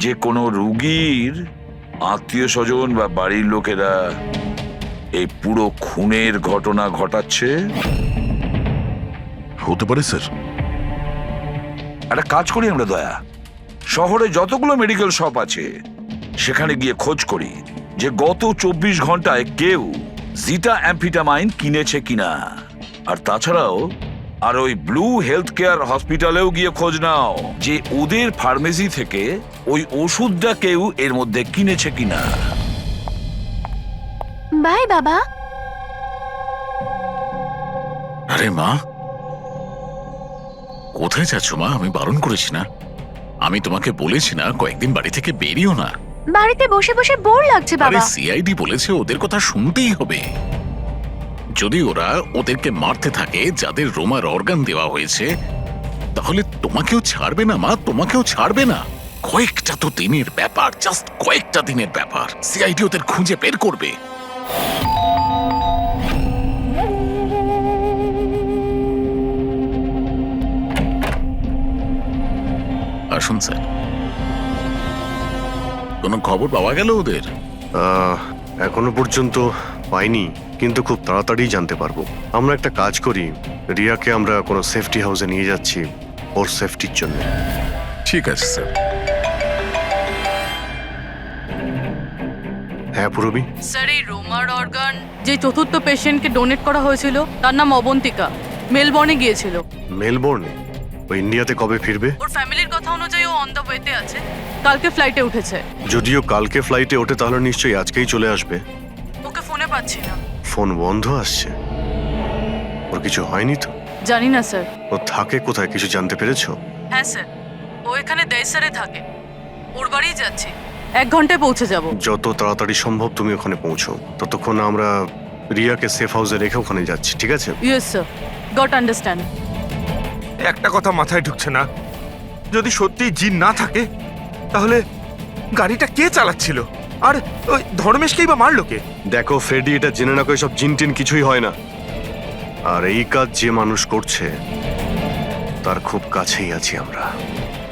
[SPEAKER 3] যে কোনো রোগীর আত্মীয় স্বজন বা বাড়ির লোকেরা এই পুরো খুনের ঘটনা ঘটাচ্ছে?
[SPEAKER 2] হতে পারে স্যার।
[SPEAKER 3] একটা কাজ করি আমরা দয়া, শহরে যতগুলো মেডিকেল শপ আছে সেখানে গিয়ে খোঁজ করি যে গত 24 ঘন্টায় কেউ জিটা অ্যাম্ফিটামাইন কিনেছে কিনা। আর তাছাড়াও আর ওই ব্লু হেলথ কেয়ার হসপিটালেও গিয়ে খোঁজ নাও যে ওদের ফার্মেসি থেকে ওই ওষুধটা কেউ এর মধ্যে কিনেছে কিনা।
[SPEAKER 7] বাই বাবা।
[SPEAKER 11] আরে মা, কোথায় যাচ্ছ মা? আমি বারণ করেছি না? আমি তোমাকে বলেছি না কয়েকদিন বাড়ি থেকে বেরিও না?
[SPEAKER 7] বাড়িতে বসে বসে বোর লাগছে
[SPEAKER 11] আরে সিআইডি বলেছে ওদের কথা শুনতেই হবে। যদি ওরা ওদেরকে মারতে থাকে যাদের রোমার অর্গান দেওয়া হয়েছে, তাহলে তোমাকেও ছাড়বে না মা, তোমাকেও ছাড়বে না। কয়েকটা তো দিনের ব্যাপার, জাস্ট কয়েকটা দিনের ব্যাপার। সিআইডি ওদের খুঁজে বের করবে। আসুন স্যার। কোনো খবর পাওয়া গেল ওদের?
[SPEAKER 9] এখনো পর্যন্ত পাইনি, কিন্তু খুব তাড়াতাড়ি জানতে পারবো। আমরা একটা কাজ করি, রিয়াকে আমরা কোনো সেফটি হাউসে নিয়ে যাচ্ছি ওর সেফটির জন্য।
[SPEAKER 11] ঠিক আছে স্যার।
[SPEAKER 9] হ্যাঁ পুরবি।
[SPEAKER 10] স্যার, এই রোমার অর্গান যে চতুর্থ পেশেন্টকে ডোনেট করা হয়েছিল তার নাম অবন্তিকা, মেলবর্নে গিয়েছিল।
[SPEAKER 9] মেলবোর্নে? ও ইন্ডিয়াতে কবে ফিরবে?
[SPEAKER 10] ওর ফ্যামিলির কথা অনুযায়ী ও অন দ্য ওয়েতে আছে, কালকে ফ্লাইটে উঠেছে।
[SPEAKER 9] যদিও কালকে ফ্লাইটে ওঠে তাহলে নিশ্চয়ই আজকেই চলে আসবে।
[SPEAKER 10] ওকে ফোনে পাচ্ছি না।
[SPEAKER 9] ফোন বন্ধ আসছে। ওর কিছু হয়নি তো?
[SPEAKER 10] জানি না স্যার।
[SPEAKER 9] ও থাকে কোথায় কিছু জানতে পেরেছো?
[SPEAKER 10] হ্যাঁ স্যার, ও এখানে দেশারে থাকে। ওর বাড়িই যাচ্ছি, 1 ঘন্টায় পৌঁছে যাব।
[SPEAKER 9] যত তাড়াতাড়ি সম্ভব তুমি ওখানে পৌঁছো, ততক্ষণ আমরা রিয়াকে সেফ হাউসে রেখে ওখানে যাচ্ছি, ঠিক আছে?
[SPEAKER 10] Yes sir, goat understand.
[SPEAKER 4] একটা কথা মাথায় ঢুকছে না, যদি সত্যি জিন না থাকে তাহলে গাড়িটা কে চালাচ্ছিল? আর ওই ধর্মেশকেই বা মারলো কে?
[SPEAKER 9] দেখো ফ্রেডি, এটা জেনে না করে সব জিন টিন কিছুই হয় না। আর এই কাজ যে মানুষ করছে তার খুব কাছেই আছি আমরা।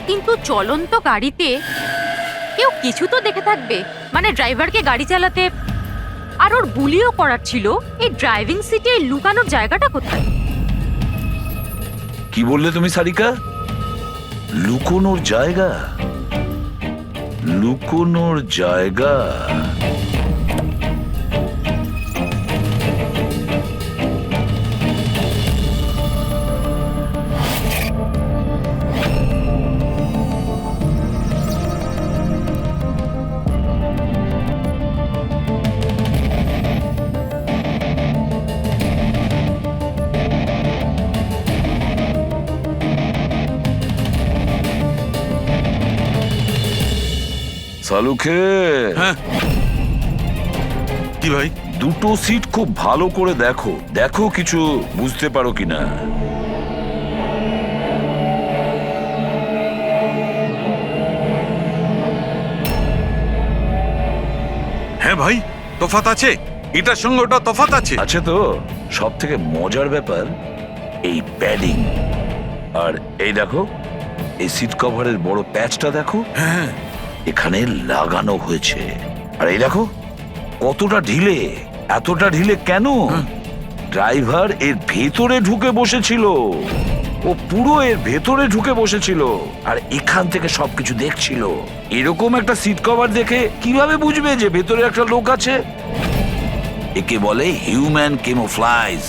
[SPEAKER 7] কিন্তু চলন্ত গাড়িতে কেউ কিছু তো দেখে থাকবে, মানে ড্রাইভারকে গাড়ি চালাতে। আর ওর গুলিও করার ছিল, এই ড্রাইভিং সিটে লুকানোর জায়গাটা কোথায়?
[SPEAKER 3] কি বললে তুমি সারিকা? লুকোনোর জায়গা? লুকোনোর জায়গা? সালুখে,
[SPEAKER 13] হ্যাঁ কি ভাই?
[SPEAKER 3] দুটো সিট খুব ভালো করে দেখো, দেখো কিছু বুঝতে পারো কিনা।
[SPEAKER 13] হ্যাঁ ভাই, তফাৎ আছে, এটার সঙ্গে ওটা তফাৎ আছে।
[SPEAKER 3] আছে তো। সব থেকে মজার ব্যাপার এই প্যাডিং। আর এই দেখো, এই সিট কভারের বড় প্যাচটা দেখো,
[SPEAKER 13] হ্যাঁ
[SPEAKER 3] এখানে লাগানো হয়েছে। আর এই দেখো কতটা ঢিলে, এতটা ঢিলে কেন? ড্রাইভার এর ভেতরে ঢুকে বসেছিল, ও পুরো এর ভেতরে ঢুকে বসেছিল আর এখান থেকে সবকিছু দেখছিল। এরকম একটা সিট কভার দেখে কিভাবে বুঝবে যে ভেতরে একটা লোক আছে? একে বলে হিউম্যান কেমোফ্লাইজ।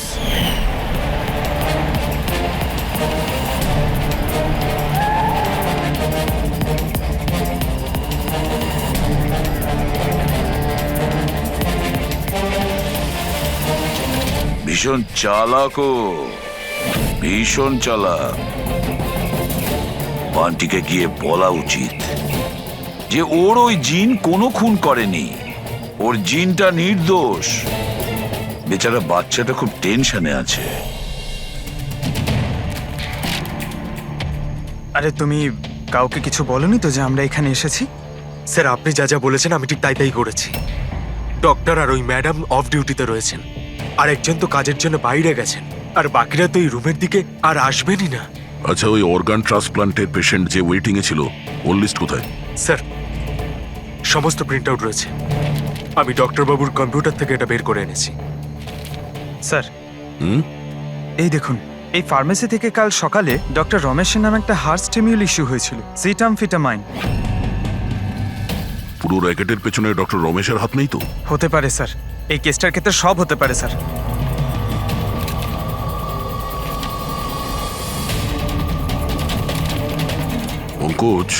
[SPEAKER 3] ভীষণ চালাক ও, ভীষণ চালাক। বান্টিকে গিয়ে বলা উচিত যে ওর ওই জিন কোনো খুন করেনি, ওর জিনটা নির্দোষ। বেচারা বাচ্চাটা খুব টেনশনে আছে।
[SPEAKER 4] আরে তুমি কাউকে কিছু বলনি তো যে আমরা এখানে এসেছি?
[SPEAKER 5] স্যার, আপনি যা যা বলেছেন আমি ঠিক তাই তাই করেছি। ডক্টর আর ওই ম্যাডাম অফ ডিউটিতে রয়েছেন, আর একজন তো কাজের জন্য বাইরে গেছেন, আর বাকিরা তো এই রুমের দিকে আর আসবেনই না।
[SPEAKER 2] আচ্ছা, ওই অর্গান ট্রান্সপ্লান্টের পেশেন্ট যে ওয়েটিং এ ছিল, ওর লিস্ট কোথায়?
[SPEAKER 5] স্যার, সমস্ত প্রিন্ট আউট রয়েছে, আমি ডক্টর বাবুর কম্পিউটার থেকে এটা বের করে এনেছি।
[SPEAKER 4] স্যার,
[SPEAKER 2] হুম?
[SPEAKER 4] এই দেখুন, এই ফার্মেসি থেকে কাল সকালে ডক্টর রমেশের নামে একটা হার্ট স্টিমিউল ইস্যু হয়েছিল, সিটামফিটামাইন।
[SPEAKER 2] পুরো র্যাকেটের পেছনে ডক্টর রমেশের হাত নেই তো?
[SPEAKER 4] হতে পারে স্যার, এই কেসটার ক্ষেত্রে সব হতে পারে স্যার।
[SPEAKER 2] পঙ্কজ,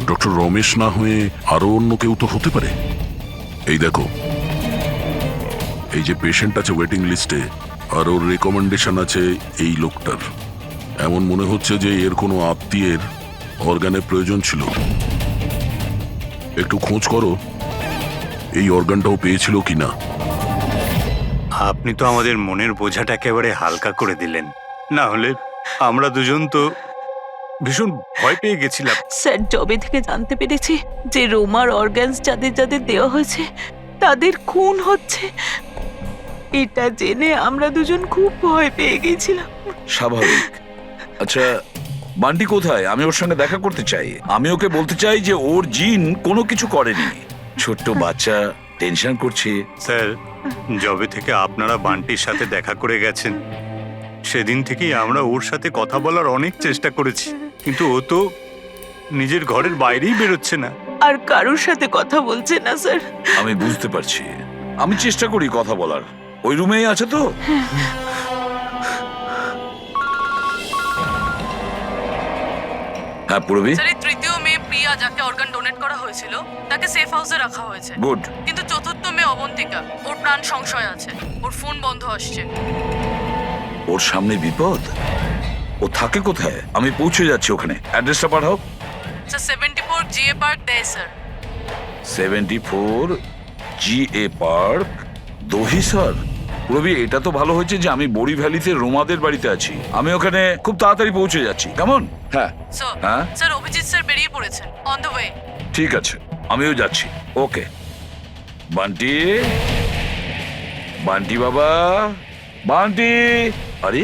[SPEAKER 2] ডক্টর রমেশ না হয়ে আরো অন্য কেউ তো হতে পারে। এই দেখো, এই যে পেশেন্ট আছে ওয়েটিং লিস্টে, আর ওর রেকমেন্ডেশন আছে এই লোকটার। এমন মনে হচ্ছে যে এর কোনো আত্মীয়ের অর্গানের প্রয়োজন ছিল। একটু খোঁজ করো এই অর্গানটাও পেয়েছিল কিনা।
[SPEAKER 8] আপনি তো আমাদের মনের বোঝাটা একেবারে হালকা করে দিলেন, না হলে আমরা দুজন তো ভীষণ ভয় পেয়ে গেছিলাম।
[SPEAKER 12] স্যার, জবে থেকে জানতে পেরেছি যে রোমার অর্গানস যাদের যাদের দেওয়া হয়েছে তাদের খুন হচ্ছে, এটা জেনে আমরা দুজন খুব ভয় পেয়ে গেছিলাম।
[SPEAKER 3] স্বাভাবিক। আচ্ছা, বান্টি কোথায়? আমি ওর সঙ্গে দেখা করতে চাই। আমি ওকে বলতে চাই যে ওর জিন কোনো কিছু করেনি। ছোট্ট বাচ্চা টেনশন করছে।
[SPEAKER 8] স্যার, জবে থেকে আপনারা বান্টির সাথে দেখা করে গেছেন, সেদিন থেকেই আমরা ওর সাথে কথা বলার অনেক চেষ্টা করেছি, কিন্তু ও তো নিজের ঘরের বাইরেই বেরোচ্ছে না।
[SPEAKER 12] আর কারোর সাথে কথা বলছে না স্যার।
[SPEAKER 3] আমি বুঝতে পারছি, আমি চেষ্টা করি কথা বলার। ওই রুমেই আছে তো? হ্যাঁ পুরবি।
[SPEAKER 10] স্যার, এই 3য় মে প্রিয়া, যাকে অর্গান ডোনেট করা হয়েছিল, তাকে সেফ হাউসে রাখা হয়েছে।
[SPEAKER 3] গুড।
[SPEAKER 10] কিন্তু 4 মে অবন্তিকা, ওর প্রাণ সংশয় আছে, ওর ফোন বন্ধ আসছে।
[SPEAKER 3] ওর সামনে বিপদ। ও থাকে কোথায়? আমি পৌঁছে যাচ্ছি ওখানে, অ্যাড্রেসটা পাঠাও।
[SPEAKER 10] স্যার 74 জিএ পার্ক দেয় sir.
[SPEAKER 3] 74 GA park, Dahisar. Ravi, এটা তো ভালো হয়েছে যে আমি বড়ি ভ্যালিতে রোমাদের বাড়িতে আছি। আমি ওখানে খুব তাড়াতাড়ি পৌঁছে যাচ্ছি, কেমন? হ্যাঁ
[SPEAKER 10] স্যার
[SPEAKER 3] হ্যাঁ
[SPEAKER 10] স্যার অভিজিৎ স্যার বেরিয়ে পড়েছেন, অন দ্য ওয়ে।
[SPEAKER 3] ঠিক আছে, আমিও যাচ্ছি। ওকে বান্টি, বান্টি বাবা, বান্টি। আরে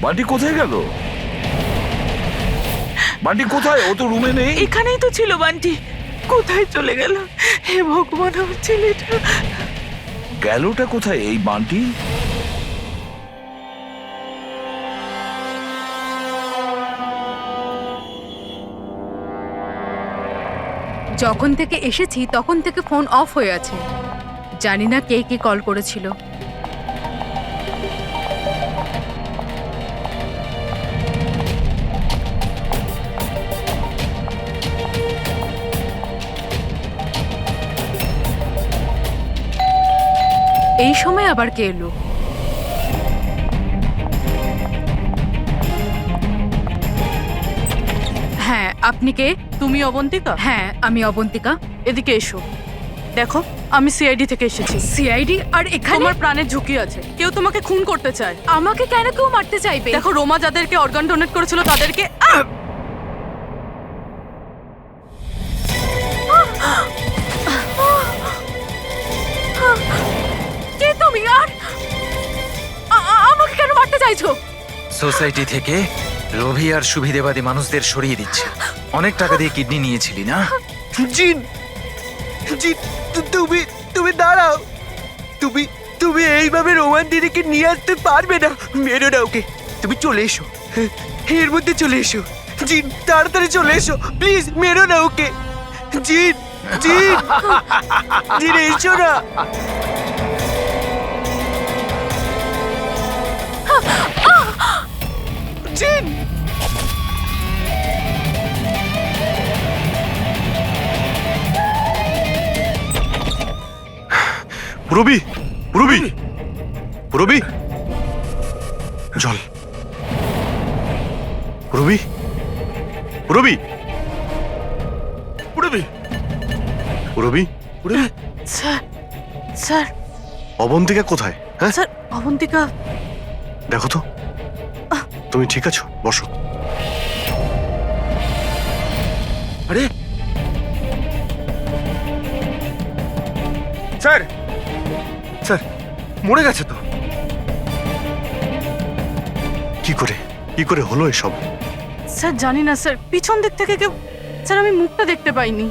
[SPEAKER 3] বান্টি কোথায় গেল? বান্টি কোথায়? ও তো রুমে নেই।
[SPEAKER 12] এখানেই তো ছিল বান্টি, কোথায় চলে গেল? হে ভগবান, আমার ছেলেটা
[SPEAKER 3] গেলটা কোথায় এই বান্টি?
[SPEAKER 7] যখন থেকে এসেছি তখন থেকে ফোন অফ হয়ে আছে। জানি না কে কে কল করেছিল। এই সময় আবার কে এলো? হ্যাঁ, আপনি কে?
[SPEAKER 10] তুমি অবন্তিকা?
[SPEAKER 7] হ্যাঁ, আমি অবন্তিকা।
[SPEAKER 10] এদিকে এসো। দেখো, আমি সিআইডি থেকে এসেছি।
[SPEAKER 7] সিআইডি? আর এখানে?
[SPEAKER 10] তোমার প্রাণের ঝুঁকি আছে, কেউ তোমাকে খুন করতে চায়।
[SPEAKER 7] আমাকে কেন কেউ মারতে চাইবে?
[SPEAKER 10] দেখো, রোমা যাদেরকে অর্গান ডোনেট করেছিল তাদেরকে
[SPEAKER 7] কে তুমি? আর আমাকে কেন মারতে চাইছো?
[SPEAKER 1] সোসাইটি থেকে লোভী আর সুবিধেবাদী মানুষদের সরিয়ে দিচ্ছে। অনেক টাকা দিয়ে কিডনি নিয়েছিলি না?
[SPEAKER 5] জিন, জিন, তুমি তুমি দাঁড়াও। তুমি তুমি এইভাবে রোমান দিদিকে নিয়ে আসতে পারবে না। মেরো না ওকে। তুমি চলে এসো, এর মধ্যে চলে এসো। জিন, তাড়াতাড়ি চলে এসো প্লিজ। মেরো না ওকে। জিন, জিন, জিন, এসো না। জিন,
[SPEAKER 9] পুরবি, পুরবি, পুরবি, জল। পুরবি, পুরবি,
[SPEAKER 4] পুরবি,
[SPEAKER 9] পুরবি,
[SPEAKER 4] পুরবি।
[SPEAKER 10] স্যার, স্যার,
[SPEAKER 9] অবন্তিকা কোথায়? হ্যাঁ,
[SPEAKER 10] স্যার, অবন্তিকা।
[SPEAKER 9] দেখো তো, তুমি ঠিক আছো? বসো।
[SPEAKER 4] আরে স্যার, স্যার মরে গেছে তো।
[SPEAKER 9] কি করে, কি করে হলো এসব?
[SPEAKER 10] স্যার জানি না স্যার, পিছন দিক থেকে কেউ, স্যার আমি মুখটা দেখতে পাইনি।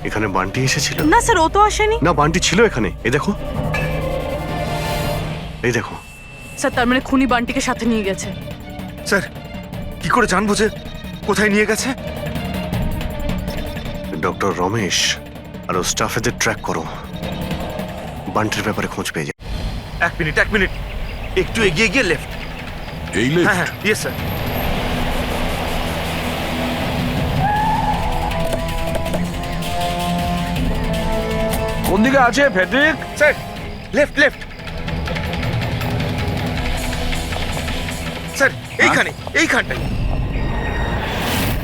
[SPEAKER 9] এখানে বান্টি এসেছিল?
[SPEAKER 10] না স্যার, ও তো আসেনি।
[SPEAKER 9] না, বান্টি ছিল এখানে। এই দেখো, এই দেখো।
[SPEAKER 10] স্যার তার মানে খুনি বান্টিকে সাথে নিয়ে গেছে।
[SPEAKER 4] স্যার কি করে জানবো যে কোথায় নিয়ে গেছে?
[SPEAKER 9] ডক্টর রমেশ আর ও স্টাফেদের ট্র্যাক করো, বান্টির ব্যাপারে খোঁজ পেয়ে যায়।
[SPEAKER 4] এক মিনিট, এক মিনিট, একটু এগিয়ে গিয়ে লেফট।
[SPEAKER 2] এই
[SPEAKER 4] হ্যাঁ
[SPEAKER 2] লেফট?
[SPEAKER 4] হ্যাঁ, ইয়েস স্যার।
[SPEAKER 3] কোন দিকে আছে Friedrich?
[SPEAKER 4] Sir left, left. Sir এইখানে, এইখানটাই।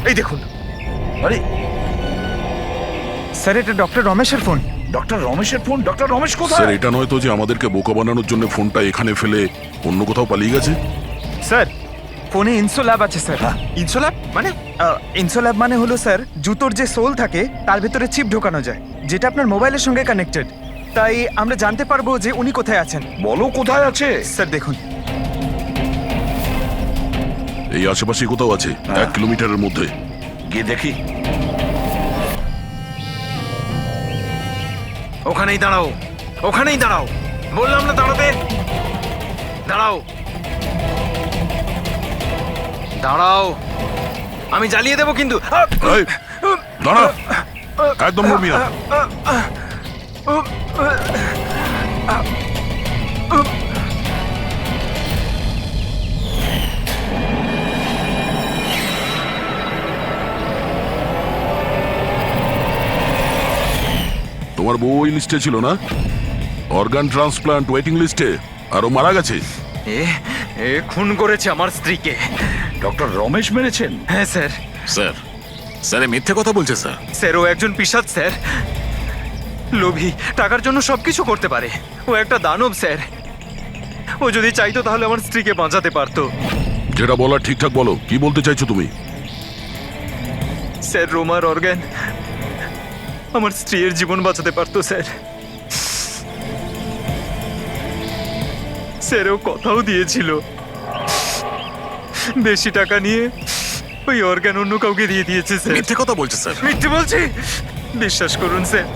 [SPEAKER 4] এই দেখুন।
[SPEAKER 3] আরে
[SPEAKER 1] স্যার, এটা ডক্টর রমেশের ফোন।
[SPEAKER 3] ডক্টর রমেশের ফোন? ডক্টর রমেশ
[SPEAKER 2] স্যার,
[SPEAKER 3] কোথায়?
[SPEAKER 2] এটা নয় তো যে আমাদেরকে বোকা বানানোর জন্য ফোনটা এখানে ফেলে অন্য কোথাও পালিয়ে গেছে?
[SPEAKER 1] স্যার, ফোনে ইনসোল্যাব আছে স্যার।
[SPEAKER 4] ইনসোল্যাব মানে?
[SPEAKER 1] ইনসোল্যাব মানে হলো স্যার, জুতোর যে সোল থাকে তার ভেতরে চিপ ঢোকানো যায়, যেটা আপনার মোবাইলের সঙ্গে কানেক্টেড। তাই আমরা জানতে পারবো যে উনি কোথায় আছেন।
[SPEAKER 3] বলো কোথায় আছে।
[SPEAKER 1] স্যার দেখুন,
[SPEAKER 2] এই আশেপাশে কোথাও আছে, 1 কিলোমিটারের মধ্যে।
[SPEAKER 3] গিয়ে দেখি।
[SPEAKER 1] ওখানেই দাঁড়াও, ওখানেই দাঁড়াও, বললাম না দাঁড়াতে। দাঁড়াও, দাঁড়াও, আমি জ্বালিয়ে দেবো কিন্তু।
[SPEAKER 2] এই, দাঁড়া, একদম নড়বি না। তোমার বউ ওই লিস্টে ছিল না? অর্গান ট্রান্সপ্লান্ট ওয়েটিং লিস্টে আরো মারা গেছে।
[SPEAKER 1] এ এ খুন করেছে আমার স্ত্রীকে।
[SPEAKER 3] ডক্টর রমেশ মেরেছেন?
[SPEAKER 1] হ্যাঁ স্যার।
[SPEAKER 11] স্যার স্যার এ মিথ্যে কথা বলছে স্যার।
[SPEAKER 1] স্যার ও একজন পিশাচ স্যার, লোভী, টাকার জন্য সবকিছু করতে পারে। ও একটা দানব স্যার। ও যদি চাইতো তাহলে আমার স্ত্রীকে বাঁচাতে পারতো।
[SPEAKER 2] যেটা বলার ঠিকঠাক বলো, কি বলতে চাইছো তুমি?
[SPEAKER 1] স্যার রোমার অর্গান আমার স্ত্রীর জীবন বাঁচাতে পারতো স্যার। স্যার ও কথাও দিয়েছিল বেশি টাকা নিয়ে ওই অর্গান অন্য কাউকে দিয়ে দিয়েছে স্যার।
[SPEAKER 11] মিথ্যে কথা বলছে স্যার।
[SPEAKER 1] মিথ্যে বলছি? বিশ্বাস করুন স্যার,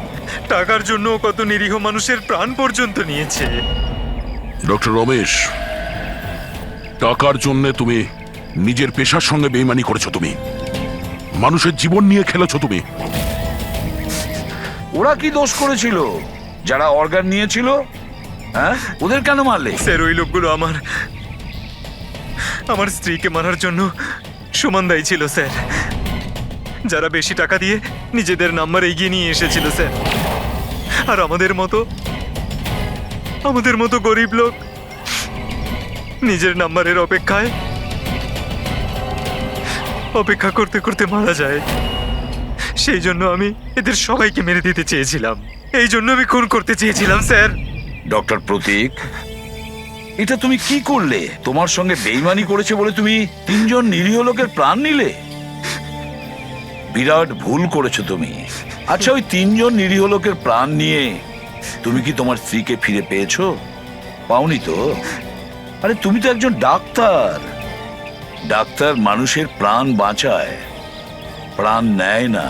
[SPEAKER 1] টাকার জন্য ও কত নিরীহ মানুষের প্রাণ পর্যন্ত নিয়েছে।
[SPEAKER 2] ডক্টর রমেশ, টাকার জন্য তুমি নিজের পেশার সঙ্গে বেইমানি করেছো, তুমি মানুষের জীবন নিয়ে খেলেছো তুমি।
[SPEAKER 3] ওরা কি দোষ করেছিল যারা অর্গান নিয়েছিল? হ্যাঁ, ওদের কেন মারলে?
[SPEAKER 1] স্যার ওই লোকগুলো আমার স্ত্রীকে মারার জন্য সমান দায়ী ছিল স্যার। যারা বেশি টাকা দিয়ে নিজেদের নাম্বার এগিয়ে নিয়ে এসেছিল স্যার। আর আমাদের মতো গরিব লোক নিজের নাম্বারের অপেক্ষা করতে করতে মারা যায়। সেই জন্য আমি এদের সবাইকে মেরে দিতে চেয়েছিলাম। এই জন্য আমি খুন করতে চেয়েছিলাম স্যার।
[SPEAKER 3] ডক্টর প্রতীক, এটা তুমি কি করলে? তোমার সঙ্গে বেইমানি করেছে বলে তুমি 3 জন নিরীহ লোকের প্রাণ নিলে। বিরাট ভুল করেছো তুমি। আচ্ছা, ওই 3 জন নিরীহ লোকের প্রাণ নিয়ে তুমি কি তোমার স্ত্রীকে ফিরে পেয়েছো? পাওনি তো? আরে তুমি তো একজন ডাক্তার। ডাক্তার মানুষের প্রাণ বাঁচায়, প্রাণ নেয় না।